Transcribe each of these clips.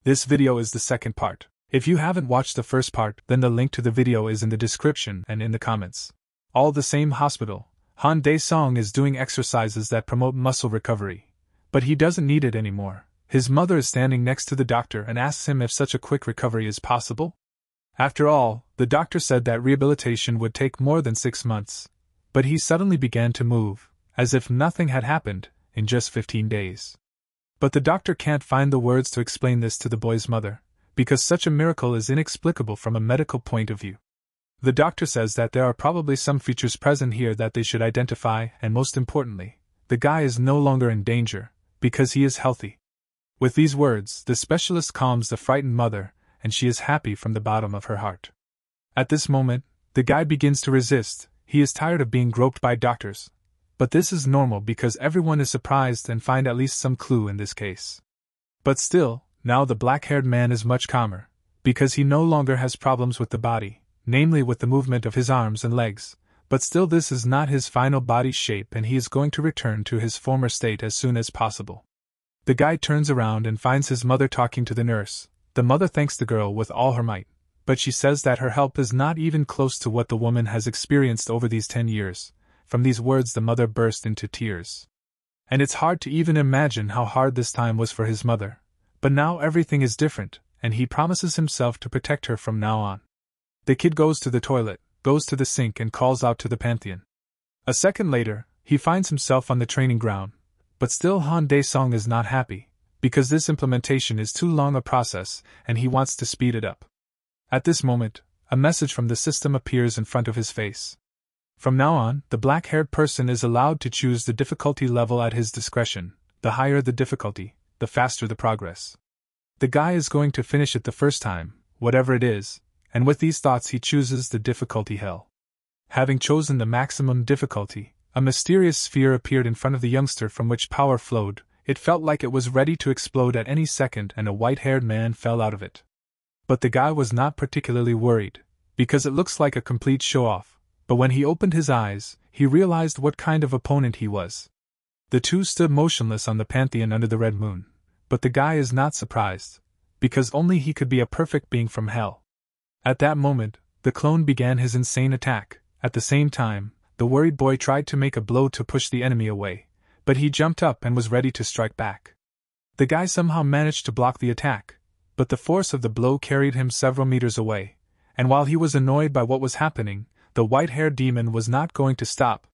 This video is the second part. If you haven't watched the first part, then the link to the video is in the description and in the comments. All the same hospital, Han Dae-sung is doing exercises that promote muscle recovery. But he doesn't need it anymore. His mother is standing next to the doctor and asks him if such a quick recovery is possible. After all, the doctor said that rehabilitation would take more than 6 months. But he suddenly began to move, as if nothing had happened, in just 15 days. But the doctor can't find the words to explain this to the boy's mother, because such a miracle is inexplicable from a medical point of view. The doctor says that there are probably some features present here that they should identify, and most importantly, the guy is no longer in danger, because he is healthy. With these words, the specialist calms the frightened mother, and she is happy from the bottom of her heart. At this moment, the guy begins to resist. He is tired of being groped by doctors. But this is normal because everyone is surprised and find at least some clue in this case. But still, now the black-haired man is much calmer, because he no longer has problems with the body, namely with the movement of his arms and legs, but still this is not his final body shape and he is going to return to his former state as soon as possible. The guy turns around and finds his mother talking to the nurse. The mother thanks the girl with all her might, but she says that her help is not even close to what the woman has experienced over these 10 years. From these words the mother burst into tears. And it's hard to even imagine how hard this time was for his mother. But now everything is different, and he promises himself to protect her from now on. The kid goes to the toilet, goes to the sink and calls out to the pantheon. A second later, he finds himself on the training ground. But still Han Dae-sung is not happy, because this implementation is too long a process, and he wants to speed it up. At this moment, a message from the system appears in front of his face. From now on, the black-haired person is allowed to choose the difficulty level at his discretion. The higher the difficulty, the faster the progress. The guy is going to finish it the first time, whatever it is, and with these thoughts he chooses the difficulty hell. Having chosen the maximum difficulty, a mysterious sphere appeared in front of the youngster from which power flowed. It felt like it was ready to explode at any second and a white-haired man fell out of it. But the guy was not particularly worried, because it looks like a complete show-off, but when he opened his eyes, he realized what kind of opponent he was. The two stood motionless on the pantheon under the red moon, but the guy is not surprised, because only he could be a perfect being from hell. At that moment, the clone began his insane attack. At the same time, the worried boy tried to make a blow to push the enemy away, but he jumped up and was ready to strike back. The guy somehow managed to block the attack, but the force of the blow carried him several meters away, and while he was annoyed by what was happening, the white-haired demon was not going to stop.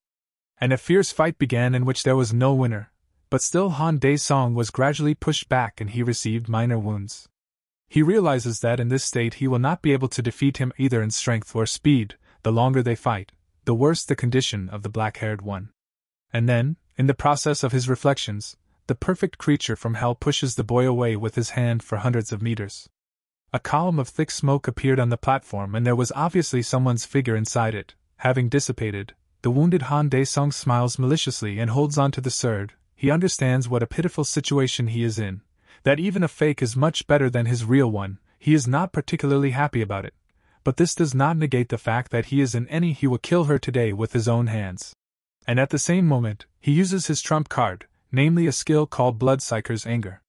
And a fierce fight began in which there was no winner, but still Han Dae-sung was gradually pushed back and he received minor wounds. He realizes that in this state he will not be able to defeat him either in strength or speed. The longer they fight, the worse the condition of the black-haired one. And then, in the process of his reflections, the perfect creature from hell pushes the boy away with his hand for hundreds of meters. A column of thick smoke appeared on the platform and there was obviously someone's figure inside it. Having dissipated, the wounded Han Dae-sung smiles maliciously and holds on to the sword. He understands what a pitiful situation he is in, that even a fake is much better than his real one. He is not particularly happy about it. But this does not negate the fact that he will kill her today with his own hands. And at the same moment, he uses his trump card, namely a skill called Bloodseeker's Anger.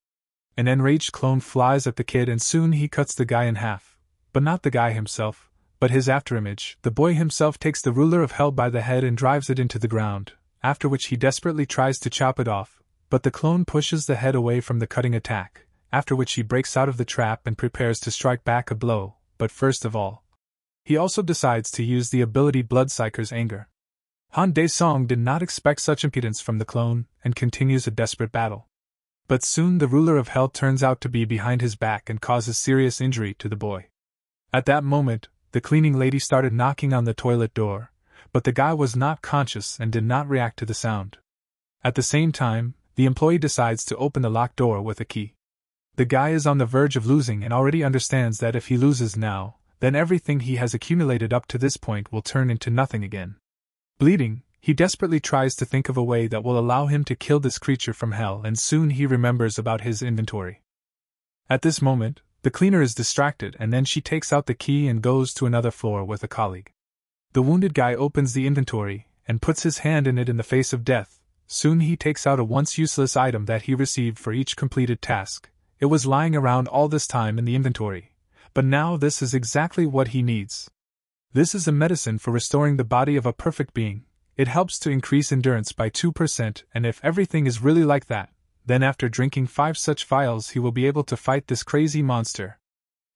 An enraged clone flies at the kid and soon he cuts the guy in half. But not the guy himself, but his afterimage. The boy himself takes the ruler of hell by the head and drives it into the ground, after which he desperately tries to chop it off, but the clone pushes the head away from the cutting attack, after which he breaks out of the trap and prepares to strike back a blow. But first of all, he also decides to use the ability Bloodseeker's Anger. Han Dae-sung did not expect such impudence from the clone, and continues a desperate battle. But soon the ruler of hell turns out to be behind his back and causes serious injury to the boy. At that moment, the cleaning lady started knocking on the toilet door, but the guy was not conscious and did not react to the sound. At the same time, the employee decides to open the locked door with a key. The guy is on the verge of losing and already understands that if he loses now, then everything he has accumulated up to this point will turn into nothing again. Bleeding, he desperately tries to think of a way that will allow him to kill this creature from hell and soon he remembers about his inventory. At this moment, the cleaner is distracted and then she takes out the key and goes to another floor with a colleague. The wounded guy opens the inventory and puts his hand in it in the face of death. Soon he takes out a once useless item that he received for each completed task. It was lying around all this time in the inventory, but now this is exactly what he needs. This is a medicine for restoring the body of a perfect being. It helps to increase endurance by 2%, and if everything is really like that, then after drinking 5 such vials he will be able to fight this crazy monster.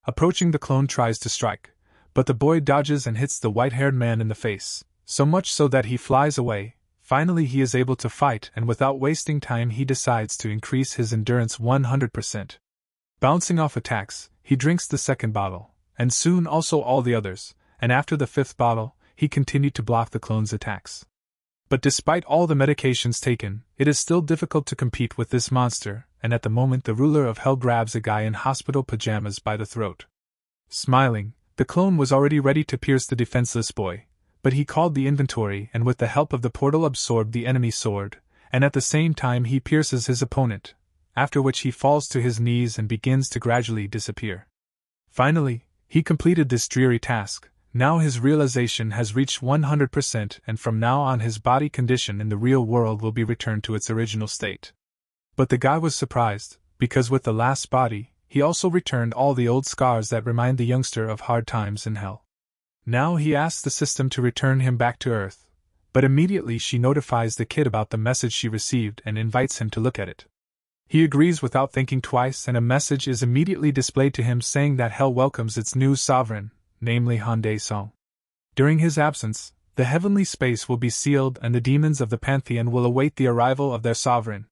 Approaching, the clone tries to strike, but the boy dodges and hits the white-haired man in the face, so much so that he flies away. Finally he is able to fight, and without wasting time he decides to increase his endurance 100%. Bouncing off attacks, he drinks the second bottle, and soon also all the others, and after the 5th bottle, he continued to block the clone's attacks. But despite all the medications taken, it is still difficult to compete with this monster, and at the moment the ruler of hell grabs a guy in hospital pajamas by the throat. Smiling, the clone was already ready to pierce the defenseless boy, but he called the inventory and with the help of the portal absorbed the enemy sword, and at the same time he pierces his opponent, after which he falls to his knees and begins to gradually disappear. Finally, he completed this dreary task. Now his realization has reached 100%, and from now on his body condition in the real world will be returned to its original state. But the guy was surprised, because with the last body, he also returned all the old scars that remind the youngster of hard times in hell. Now he asks the system to return him back to Earth, but immediately she notifies the kid about the message she received and invites him to look at it. He agrees without thinking twice, and a message is immediately displayed to him saying that hell welcomes its new sovereign, namely Han Dae-sung. During his absence, the heavenly space will be sealed and the demons of the pantheon will await the arrival of their sovereign.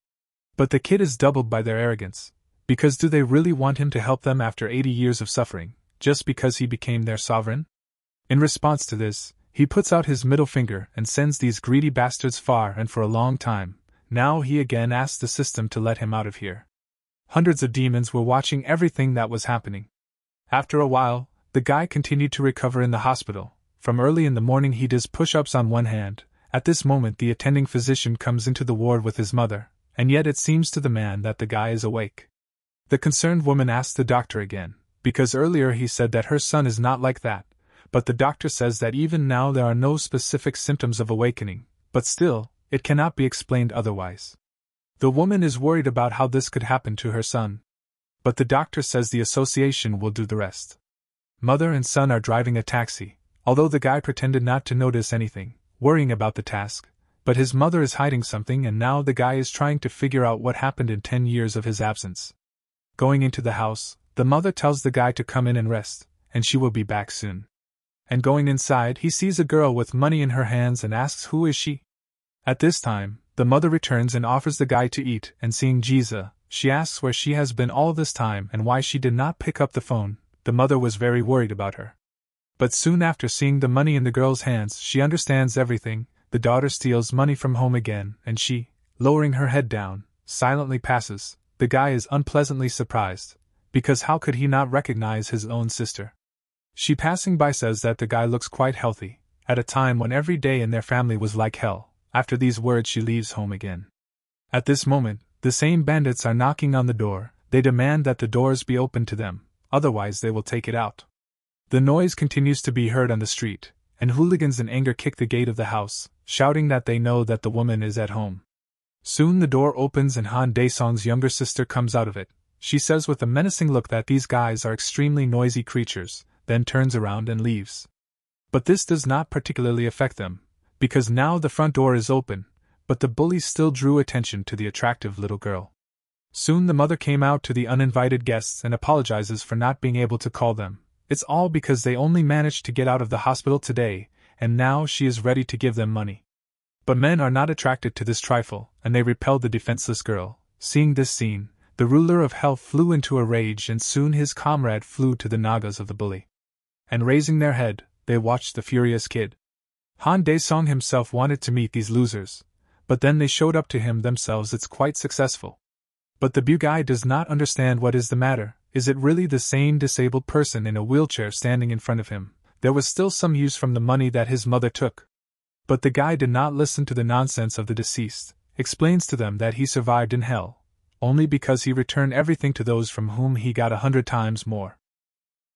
But the kid is doubled by their arrogance, because do they really want him to help them after 80 years of suffering, just because he became their sovereign? In response to this, he puts out his middle finger and sends these greedy bastards far and for a long time. Now he again asks the system to let him out of here. Hundreds of demons were watching everything that was happening. After a while, the guy continued to recover in the hospital. From early in the morning he does push-ups on one hand. At this moment the attending physician comes into the ward with his mother, and yet it seems to the man that the guy is awake. The concerned woman asks the doctor again, because earlier he said that her son is not like that, but the doctor says that even now there are no specific symptoms of awakening, but still, it cannot be explained otherwise. The woman is worried about how this could happen to her son, but the doctor says the association will do the rest. Mother and son are driving a taxi, although the guy pretended not to notice anything, worrying about the task, but his mother is hiding something and now the guy is trying to figure out what happened in 10 years of his absence. Going into the house, the mother tells the guy to come in and rest, and she will be back soon. And going inside, he sees a girl with money in her hands and asks who is she. At this time, the mother returns and offers the guy to eat, and seeing Jiza, she asks where she has been all this time and why she did not pick up the phone. The mother was very worried about her. But soon after seeing the money in the girl's hands, she understands everything. The daughter steals money from home again, and she, lowering her head down, silently passes. The guy is unpleasantly surprised, because how could he not recognize his own sister? She passing by says that the guy looks quite healthy, at a time when every day in their family was like hell. After these words she leaves home again. At this moment, the same bandits are knocking on the door. They demand that the doors be opened to them, otherwise they will take it out. The noise continues to be heard on the street, and hooligans in anger kick the gate of the house, shouting that they know that the woman is at home. Soon the door opens and Han Dae-sung's younger sister comes out of it. She says with a menacing look that these guys are extremely noisy creatures, then turns around and leaves. But this does not particularly affect them, because now the front door is open, but the bullies still drew attention to the attractive little girl. Soon the mother came out to the uninvited guests and apologizes for not being able to call them. It's all because they only managed to get out of the hospital today, and now she is ready to give them money. But men are not attracted to this trifle, and they repel the defenseless girl. Seeing this scene, the ruler of hell flew into a rage and soon his comrade flew to the nagas of the bully. And raising their head, they watched the furious kid. Han Dae-sung himself wanted to meet these losers, but then they showed up to him themselves. It's quite successful. But the guy does not understand what is the matter. Is it really the same disabled person in a wheelchair standing in front of him? There was still some use from the money that his mother took. But the guy did not listen to the nonsense of the deceased, explains to them that he survived in hell, only because he returned everything to those from whom he got 100 times more.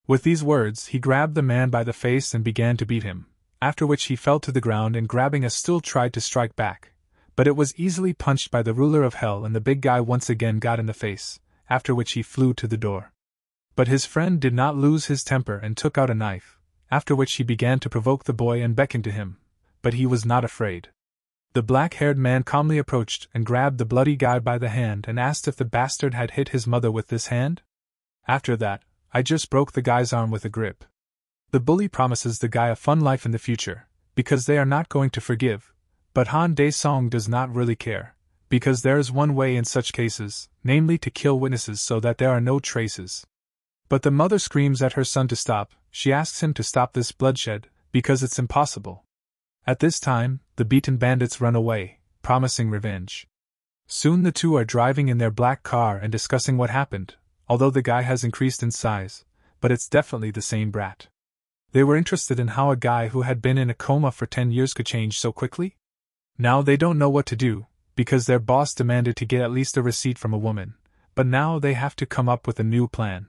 With these words he grabbed the man by the face and began to beat him, after which he fell to the ground and grabbing a stool tried to strike back. But it was easily punched by the ruler of hell and the big guy once again got in the face, after which he flew to the door. But his friend did not lose his temper and took out a knife, after which he began to provoke the boy and beckon to him, but he was not afraid. The black-haired man calmly approached and grabbed the bloody guy by the hand and asked if the bastard had hit his mother with this hand. After that, I just broke the guy's arm with a grip. The bully promises the guy a fun life in the future, because they are not going to forgive, but Han Dae-song does not really care, because there is one way in such cases, namely to kill witnesses so that there are no traces. But the mother screams at her son to stop. She asks him to stop this bloodshed, because it's impossible. At this time, the beaten bandits run away, promising revenge. Soon the two are driving in their black car and discussing what happened, although the guy has increased in size, but it's definitely the same brat. They were interested in how a guy who had been in a coma for 10 years could change so quickly. Now they don't know what to do, because their boss demanded to get at least a receipt from a woman, but now they have to come up with a new plan.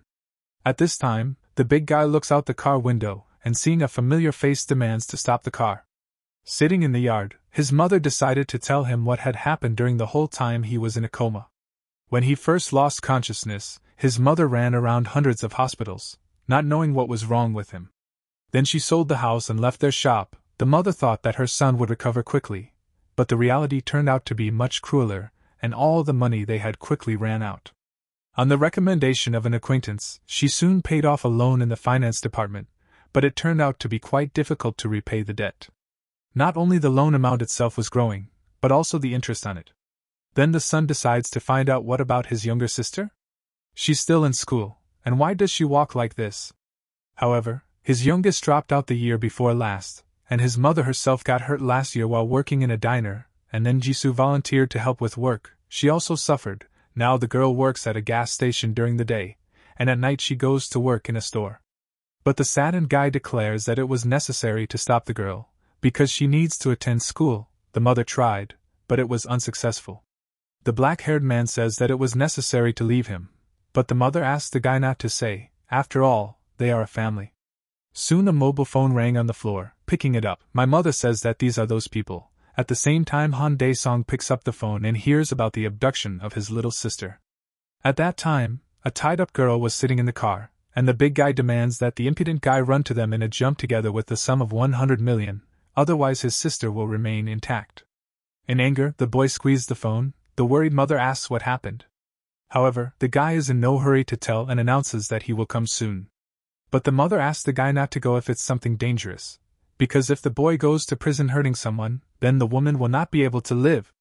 At this time, the big guy looks out the car window and seeing a familiar face demands to stop the car. Sitting in the yard, his mother decided to tell him what had happened during the whole time he was in a coma. When he first lost consciousness, his mother ran around hundreds of hospitals, not knowing what was wrong with him. Then she sold the house and left their shop. The mother thought that her son would recover quickly, but the reality turned out to be much crueler, and all the money they had quickly ran out. On the recommendation of an acquaintance, she soon paid off a loan in the finance department, but it turned out to be quite difficult to repay the debt. Not only the loan amount itself was growing, but also the interest on it. Then the son decides to find out what about his younger sister? She's still in school, and why does she walk like this? However, his youngest dropped out the year before last, and his mother herself got hurt last year while working in a diner, and then Jisoo volunteered to help with work. She also suffered. Now the girl works at a gas station during the day, and at night she goes to work in a store. But the saddened guy declares that it was necessary to stop the girl, because she needs to attend school. The mother tried, but it was unsuccessful. The black-haired man says that it was necessary to leave him, but the mother asks the guy not to say. After all, they are a family. Soon a mobile phone rang on the floor. Picking it up, my mother says that these are those people. At the same time, Han Dae-song picks up the phone and hears about the abduction of his little sister. At that time, a tied-up girl was sitting in the car, and the big guy demands that the impudent guy run to them in a jump together with the sum of 100 million, otherwise his sister will remain intact. In anger, the boy squeezed the phone. The worried mother asks what happened. However, the guy is in no hurry to tell and announces that he will come soon. But the mother asks the guy not to go if it's something dangerous, because if the boy goes to prison hurting someone, then the woman will not be able to live.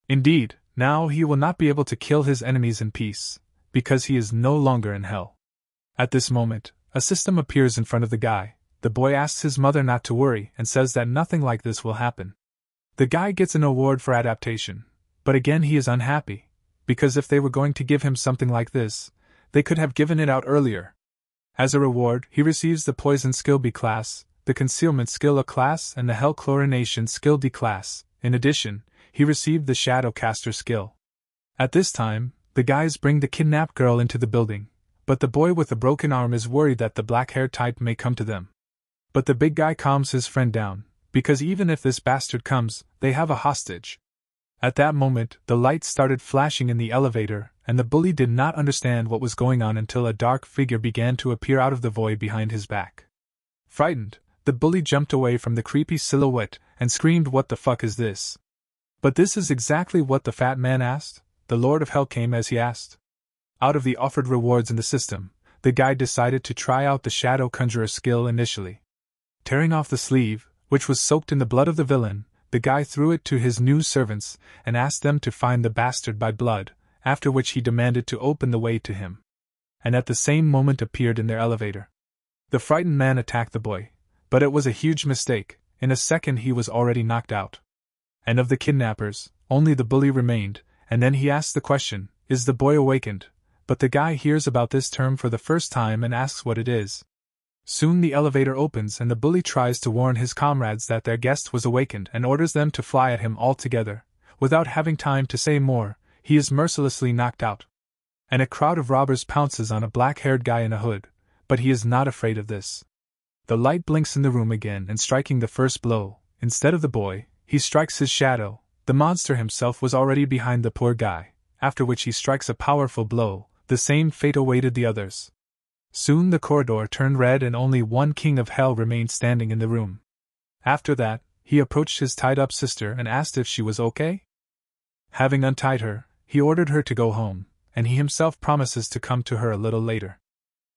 Indeed, now he will not be able to kill his enemies in peace, because he is no longer in hell. At this moment, a system appears in front of the guy. The boy asks his mother not to worry and says that nothing like this will happen. The guy gets an award for adaptation, but again he is unhappy, because if they were going to give him something like this, they could have given it out earlier. As a reward, he receives the Poison Skill B class, the Concealment Skill A class, and the Hell Chlorination Skill D class. In addition, he received the Shadow Caster skill. At this time, the guys bring the kidnapped girl into the building, but the boy with the broken arm is worried that the black-haired type may come to them. But the big guy calms his friend down, because even if this bastard comes, they have a hostage. At that moment, the lights started flashing in the elevator, and the bully did not understand what was going on until a dark figure began to appear out of the void behind his back. Frightened, the bully jumped away from the creepy silhouette and screamed, "What the fuck is this?" But this is exactly what the fat man asked. The Lord of Hell came as he asked. Out of the offered rewards in the system, the guy decided to try out the Shadow Conjurer skill initially. Tearing off the sleeve, which was soaked in the blood of the villain, the guy threw it to his new servants and asked them to find the bastard by blood, after which he demanded to open the way to him. And at the same moment appeared in their elevator. The frightened man attacked the boy, but it was a huge mistake. In a second he was already knocked out. And of the kidnappers, only the bully remained, and then he asked the question, "Is the boy awakened?" But the guy hears about this term for the first time and asks what it is. Soon the elevator opens and the bully tries to warn his comrades that their guest was awakened and orders them to fly at him altogether. Without having time to say more, he is mercilessly knocked out. And a crowd of robbers pounces on a black-haired guy in a hood, but he is not afraid of this. The light blinks in the room again and striking the first blow, instead of the boy, he strikes his shadow. The monster himself was already behind the poor guy, after which he strikes a powerful blow. The same fate awaited the others. Soon the corridor turned red and only one king of hell remained standing in the room. After that, he approached his tied-up sister and asked if she was okay. Having untied her, he ordered her to go home, and he himself promises to come to her a little later.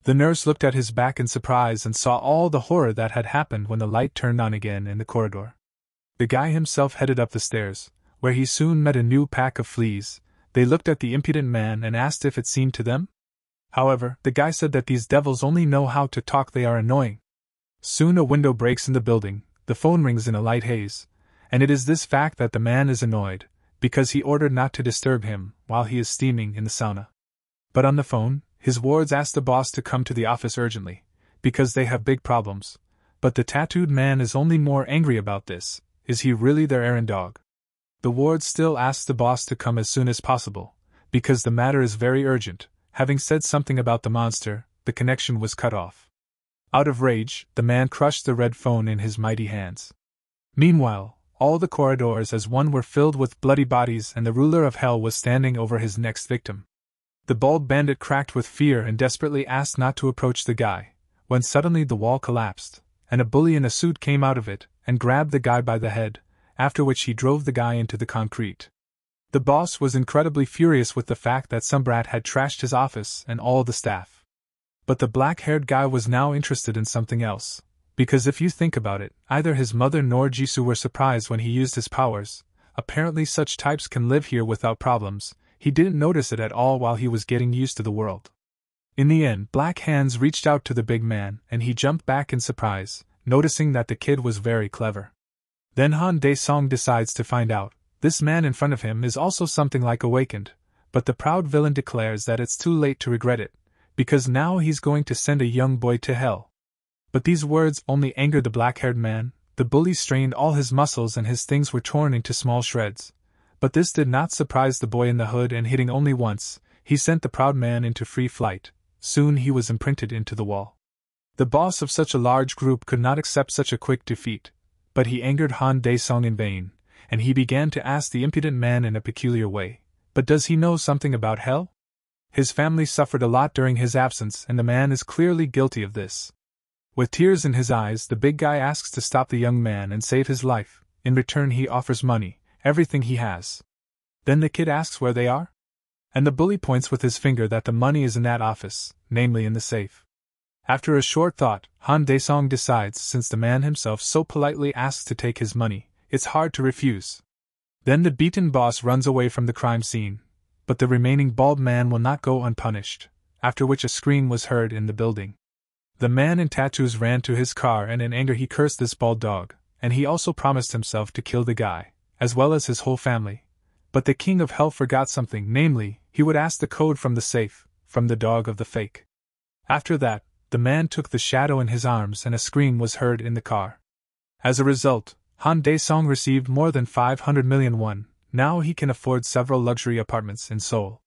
The nurse looked at his back in surprise and saw all the horror that had happened when the light turned on again in the corridor. The guy himself headed up the stairs, where he soon met a new pack of fleas. They looked at the impudent man and asked if it seemed to them. However, the guy said that these devils only know how to talk, they are annoying. Soon a window breaks in the building, the phone rings in a light haze, and it is this fact that the man is annoyed, because he ordered not to disturb him while he is steaming in the sauna. But on the phone, his wards ask the boss to come to the office urgently, because they have big problems. But the tattooed man is only more angry about this. Is he really their errand dog? The ward still asks the boss to come as soon as possible, because the matter is very urgent. Having said something about the monster, the connection was cut off. Out of rage, the man crushed the red phone in his mighty hands. Meanwhile, all the corridors as one were filled with bloody bodies, and the ruler of hell was standing over his next victim. The bald bandit cracked with fear and desperately asked not to approach the guy, when suddenly the wall collapsed, and a bully in a suit came out of it and grabbed the guy by the head, after which he drove the guy into the concrete. The boss was incredibly furious with the fact that some brat had trashed his office and all the staff. But the black-haired guy was now interested in something else, because if you think about it, neither his mother nor Jisoo were surprised when he used his powers. Apparently such types can live here without problems. He didn't notice it at all while he was getting used to the world. In the end, Black Hands reached out to the big man and he jumped back in surprise, noticing that the kid was very clever. Then Han Dae-song decides to find out. This man in front of him is also something like awakened, but the proud villain declares that it's too late to regret it, because now he's going to send a young boy to hell. But these words only angered the black-haired man. The bully strained all his muscles and his things were torn into small shreds. But this did not surprise the boy in the hood, and hitting only once, he sent the proud man into free flight. Soon he was imprinted into the wall. The boss of such a large group could not accept such a quick defeat, but he angered Han Dae-song in vain, and he began to ask the impudent man in a peculiar way, "But does he know something about hell? His family suffered a lot during his absence, and the man is clearly guilty of this." With tears in his eyes, the big guy asks to stop the young man and save his life. In return he offers money, everything he has. Then the kid asks where they are? And the bully points with his finger that the money is in that office, namely in the safe. After a short thought, Han Dae-song decides, since the man himself so politely asks to take his money, it's hard to refuse. Then the beaten boss runs away from the crime scene, but the remaining bald man will not go unpunished, after which a scream was heard in the building. The man in tattoos ran to his car and in anger he cursed this bald dog, and he also promised himself to kill the guy, as well as his whole family. But the king of hell forgot something, namely, he would ask the code from the safe, from the dog of the fake. After that, the man took the shadow in his arms and a scream was heard in the car. As a result, Han Dae-song received more than 500 million won. Now he can afford several luxury apartments in Seoul.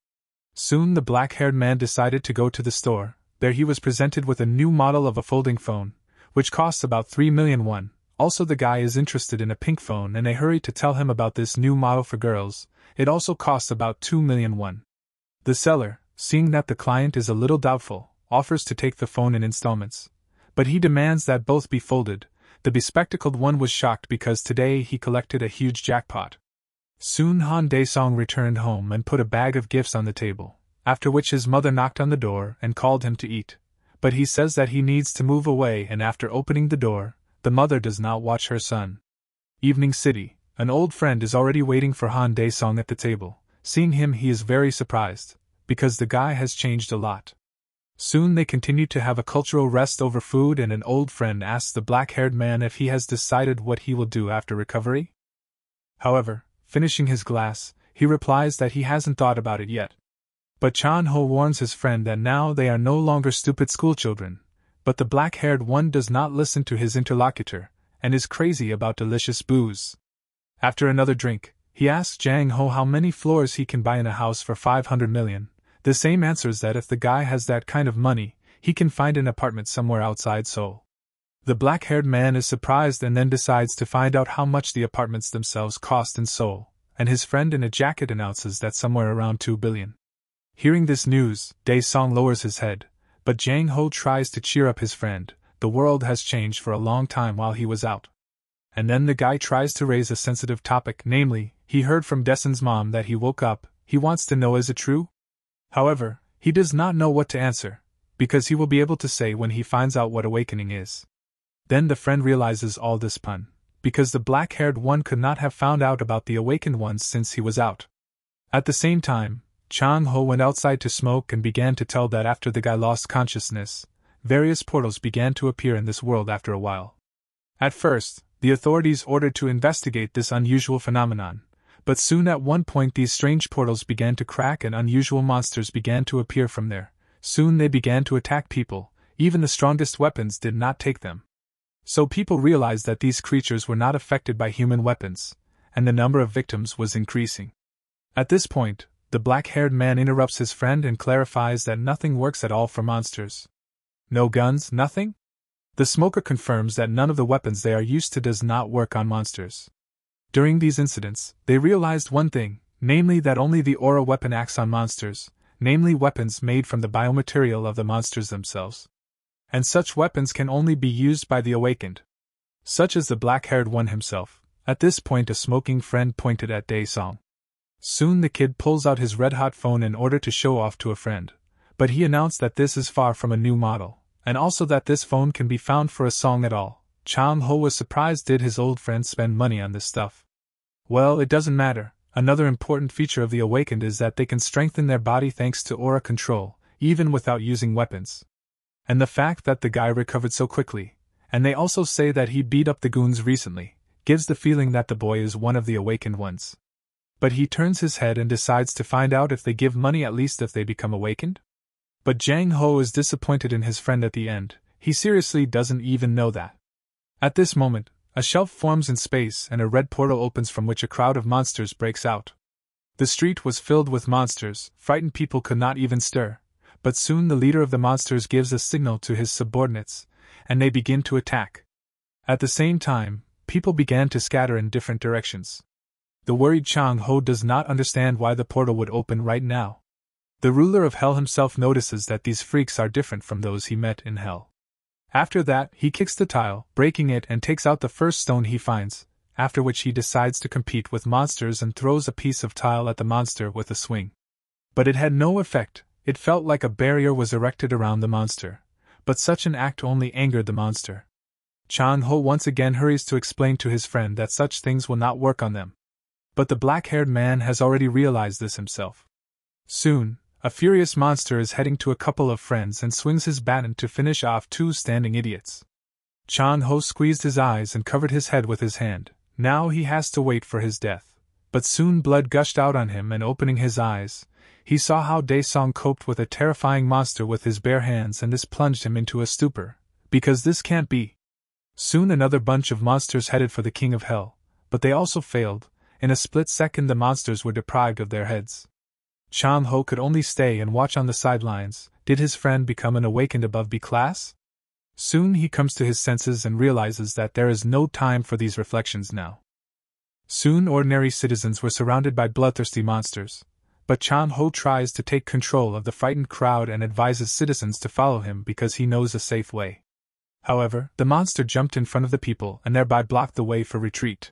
Soon the black-haired man decided to go to the store. There he was presented with a new model of a folding phone, which costs about 3 million won. Also the guy is interested in a pink phone and they hurry to tell him about this new model for girls. It also costs about 2 million won. The seller, seeing that the client is a little doubtful, offers to take the phone in installments, but he demands that both be folded. The bespectacled one was shocked because today he collected a huge jackpot. Soon Han Dae-song returned home and put a bag of gifts on the table, after which his mother knocked on the door and called him to eat. But he says that he needs to move away, and after opening the door, the mother does not watch her son. Evening City. An old friend is already waiting for Han Dae-song at the table. Seeing him he is very surprised, because the guy has changed a lot. Soon they continue to have a cultural rest over food, and an old friend asks the black-haired man if he has decided what he will do after recovery. However, finishing his glass, he replies that he hasn't thought about it yet. But Chan-ho warns his friend that now they are no longer stupid schoolchildren, but the black-haired one does not listen to his interlocutor, and is crazy about delicious booze. After another drink, he asks Jang-ho how many floors he can buy in a house for 500 million. The same answers that if the guy has that kind of money, he can find an apartment somewhere outside Seoul. The black-haired man is surprised and then decides to find out how much the apartments themselves cost in Seoul, and his friend in a jacket announces that somewhere around 2 billion. Hearing this news, Dae-sung lowers his head, but Jang-ho tries to cheer up his friend. The world has changed for a long time while he was out. And then the guy tries to raise a sensitive topic, namely, he heard from Dae-sun's mom that he woke up. He wants to know, is it true? However, he does not know what to answer, because he will be able to say when he finds out what awakening is. Then the friend realizes all this pun, because the black-haired one could not have found out about the awakened ones since he was out. At the same time, Chang-ho went outside to smoke and began to tell that after the guy lost consciousness, various portals began to appear in this world after a while. At first, the authorities ordered to investigate this unusual phenomenon, but soon at one point these strange portals began to crack and unusual monsters began to appear from there. Soon they began to attack people, even the strongest weapons did not take them. So people realized that these creatures were not affected by human weapons, and the number of victims was increasing. At this point, the black-haired man interrupts his friend and clarifies that nothing works at all for monsters. No guns, nothing? The smoker confirms that none of the weapons they are used to does not work on monsters. During these incidents, they realized one thing, namely that only the aura weapon acts on monsters, namely weapons made from the biomaterial of the monsters themselves. And such weapons can only be used by the awakened. Such as the black-haired one himself. At this point a smoking friend pointed at Dae-sung. Soon the kid pulls out his red-hot phone in order to show off to a friend, but he announced that this is far from a new model, and also that this phone can be found for a song at all. Chang-ho was surprised. Did his old friend spend money on this stuff? Well, it doesn't matter. Another important feature of the awakened is that they can strengthen their body thanks to aura control, even without using weapons. And the fact that the guy recovered so quickly, and they also say that he beat up the goons recently, gives the feeling that the boy is one of the awakened ones. But he turns his head and decides to find out if they give money, at least if they become awakened. But Jang-ho is disappointed in his friend at the end. He seriously doesn't even know that. At this moment, a shelf forms in space and a red portal opens from which a crowd of monsters breaks out. The street was filled with monsters. Frightened people could not even stir. But soon the leader of the monsters gives a signal to his subordinates, and they begin to attack. At the same time, people began to scatter in different directions. The worried Chang-ho does not understand why the portal would open right now. The ruler of Hell himself notices that these freaks are different from those he met in Hell. After that, he kicks the tile, breaking it, and takes out the first stone he finds, after which he decides to compete with monsters and throws a piece of tile at the monster with a swing. But it had no effect. It felt like a barrier was erected around the monster, but such an act only angered the monster. Chang-ho once again hurries to explain to his friend that such things will not work on them. But the black-haired man has already realized this himself. Soon, a furious monster is heading to a couple of friends and swings his baton to finish off two standing idiots. Chang-ho squeezed his eyes and covered his head with his hand. Now he has to wait for his death. But soon blood gushed out on him, and opening his eyes, he saw how Dae-sung coped with a terrifying monster with his bare hands, and this plunged him into a stupor. Because this can't be. Soon another bunch of monsters headed for the King of Hell, but they also failed. In a split second the monsters were deprived of their heads. Chang-ho could only stay and watch on the sidelines. Did his friend become an awakened above B class? Soon he comes to his senses and realizes that there is no time for these reflections now. Soon ordinary citizens were surrounded by bloodthirsty monsters, but Chang-ho tries to take control of the frightened crowd and advises citizens to follow him because he knows a safe way. However, the monster jumped in front of the people and thereby blocked the way for retreat.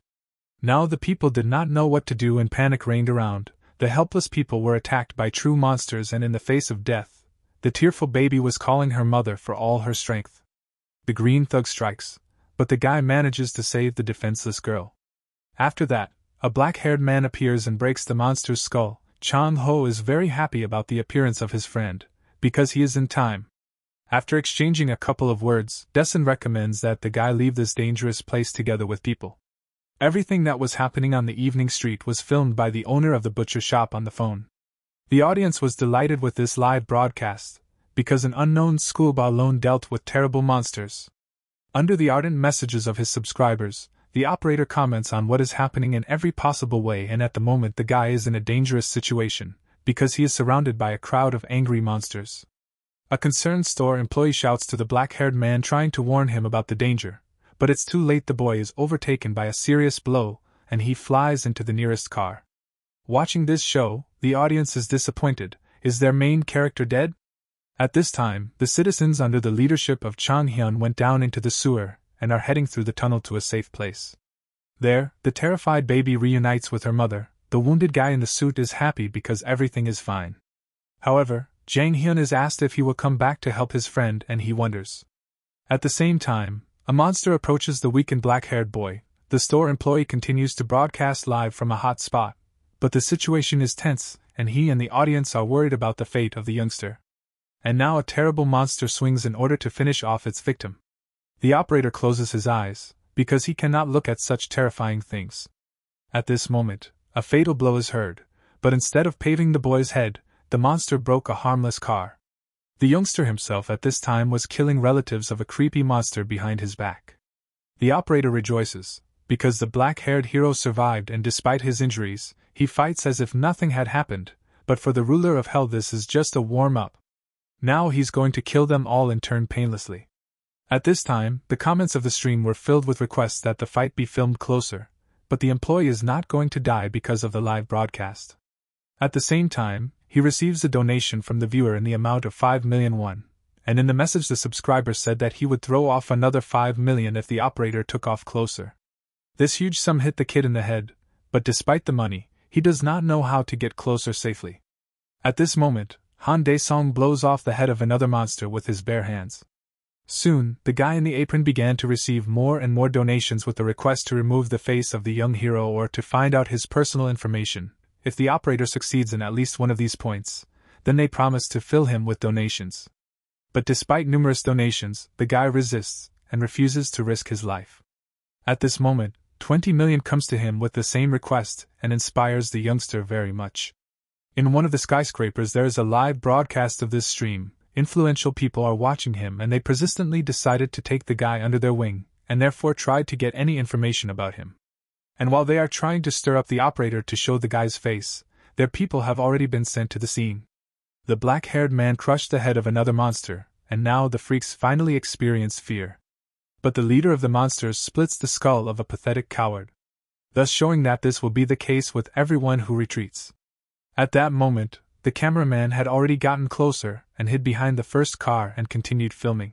Now the people did not know what to do and panic reigned around. The helpless people were attacked by true monsters, and in the face of death, the tearful baby was calling her mother for all her strength. The green thug strikes, but the guy manages to save the defenseless girl. After that, a black-haired man appears and breaks the monster's skull. Chang-ho is very happy about the appearance of his friend, because he is in time. After exchanging a couple of words, Dae-sun recommends that the guy leave this dangerous place together with people. Everything that was happening on the evening street was filmed by the owner of the butcher shop on the phone. The audience was delighted with this live broadcast, because an unknown schoolboy alone dealt with terrible monsters. Under the ardent messages of his subscribers, the operator comments on what is happening in every possible way, and at the moment the guy is in a dangerous situation, because he is surrounded by a crowd of angry monsters. A concerned store employee shouts to the black-haired man, trying to warn him about the danger. But it's too late. The boy is overtaken by a serious blow, and he flies into the nearest car. Watching this show, the audience is disappointed. Is their main character dead? At this time, the citizens under the leadership of Chang Hyun went down into the sewer and are heading through the tunnel to a safe place. There, the terrified baby reunites with her mother. The wounded guy in the suit is happy because everything is fine. However, Jang Hyun is asked if he will come back to help his friend and he wonders. At the same time, a monster approaches the weakened black-haired boy. The store employee continues to broadcast live from a hot spot, but the situation is tense and he and the audience are worried about the fate of the youngster. And now a terrible monster swings in order to finish off its victim. The operator closes his eyes, because he cannot look at such terrifying things. At this moment, a fatal blow is heard, but instead of paving the boy's head, the monster broke a harmless car. The youngster himself at this time was killing relatives of a creepy monster behind his back. The operator rejoices, because the black-haired hero survived and despite his injuries, he fights as if nothing had happened, but for the ruler of hell this is just a warm-up. Now he's going to kill them all in turn painlessly. At this time, the comments of the stream were filled with requests that the fight be filmed closer, but the employee is not going to die because of the live broadcast. At the same time, he receives a donation from the viewer in the amount of 5 million won, and in the message the subscriber said that he would throw off another 5 million if the operator took off closer. This huge sum hit the kid in the head, but despite the money, he does not know how to get closer safely. At this moment, Han Dae-song blows off the head of another monster with his bare hands. Soon, the guy in the apron began to receive more and more donations with the request to remove the face of the young hero or to find out his personal information. If the operator succeeds in at least one of these points, then they promise to fill him with donations. But despite numerous donations, the guy resists and refuses to risk his life. At this moment, 20 million comes to him with the same request and inspires the youngster very much. In one of the skyscrapers there is a live broadcast of this stream. Influential people are watching him and they persistently decided to take the guy under their wing, and therefore tried to get any information about him. And while they are trying to stir up the operator to show the guy's face, their people have already been sent to the scene. The black-haired man crushed the head of another monster, and now the freaks finally experience fear. But the leader of the monsters splits the skull of a pathetic coward, thus showing that this will be the case with everyone who retreats. At that moment, the cameraman had already gotten closer and hid behind the first car and continued filming.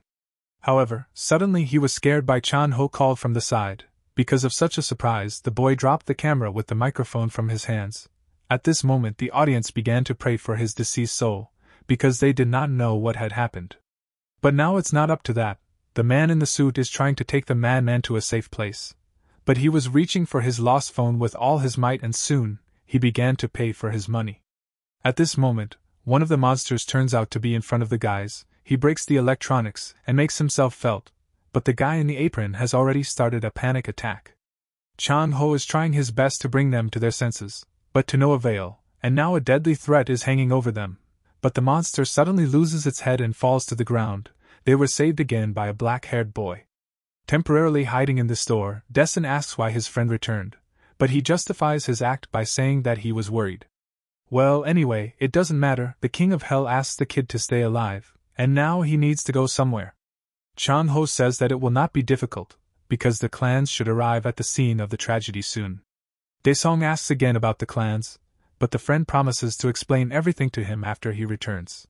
However, suddenly he was scared by Chan Ho called from the side. Because of such a surprise, the boy dropped the camera with the microphone from his hands. At this moment the audience began to pray for his deceased soul, because they did not know what had happened. But now it's not up to that. The man in the suit is trying to take the madman to a safe place. But he was reaching for his lost phone with all his might and soon, he began to pay for his money. At this moment, one of the monsters turns out to be in front of the guys. He breaks the electronics and makes himself felt, but the guy in the apron has already started a panic attack. Chang Ho is trying his best to bring them to their senses, but to no avail, and now a deadly threat is hanging over them. But the monster suddenly loses its head and falls to the ground. They were saved again by a black-haired boy. Temporarily hiding in the store, Dessen asks why his friend returned, but he justifies his act by saying that he was worried. Well, anyway, it doesn't matter. The King of Hell asks the kid to stay alive, and now he needs to go somewhere. Chang Ho says that it will not be difficult, because the clans should arrive at the scene of the tragedy soon. Dae-song asks again about the clans, but the friend promises to explain everything to him after he returns.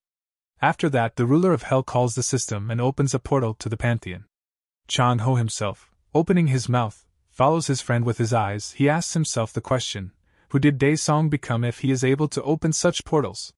After that, the ruler of Hell calls the system and opens a portal to the pantheon. Chang Ho himself, opening his mouth, follows his friend with his eyes. He asks himself the question, who did Dae-song become if he is able to open such portals?